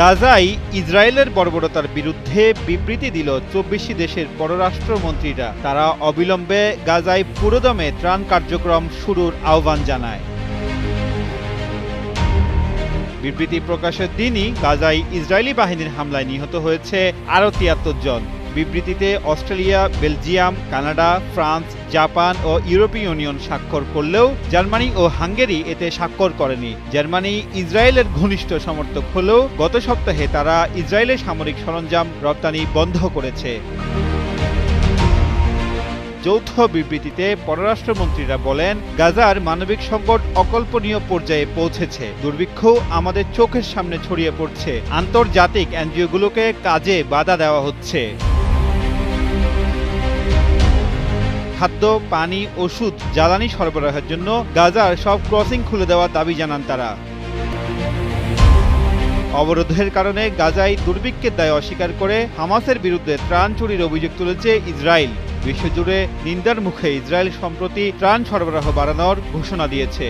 গাজায় ইসরায়েলের বর্বরতার বিরুদ্ধে বিবৃতি দিল ২৪ দেশের পররাষ্ট্রমন্ত্রীরা। তারা অবিলম্বে গাজায় পুরোদমে ত্রাণ কার্যক্রম শুরুর আহ্বান জানায়। বিবৃতি প্রকাশের দিনই গাজায় ইসরায়েলি বাহিনীর হামলায় নিহত হয়েছে আরও ৭৩ জন। বিবৃতিতে Australia, Belgium, Canada, France, Japan ও ইউরোপীয় ইউনিয়ন স্বাক্ষর করলেও জার্মানি ও হাঙ্গেরি এতে স্বাক্ষর করেনি। জার্মানি ইসরায়েলের ঘনিষ্ঠ সমর্থক হলেও গত সপ্তাহে তারা ইসরায়েলের সামরিক সরঞ্জাম রপ্তানি বন্ধ করেছে। যৌথ বিবৃতিতে পররাষ্ট্রমন্ত্রীরা বলেন, গাজার মানবিক সংকট অকল্পনীয় পর্যায়ে পৌঁছেছে। দুর্ভিক্ষ আমাদের চোখের সামনে ছড়িয়ে পড়ছে। আন্তর্জাতিক এনজিওগুলোকে কাজে বাধা দেওয়া হচ্ছে। খাদ্য, পানি, ওষুধ, জ্বালানি সরবরাহের জন্য গাজার সব ক্রসিং খুলে দেওয়ার দাবি জানান তারা। অবরোধের কারণে গাজায় দুর্ভিক্ষের দায় অস্বীকার করে হামাসের বিরুদ্ধে ত্রাণ চুরির অভিযোগ তুলেছে ইসরায়েল। বিশ্বজুড়ে নিন্দার মুখে ইসরায়েল সম্প্রতি ত্রাণ সরবরাহ বাড়ানোর ঘোষণা দিয়েছে।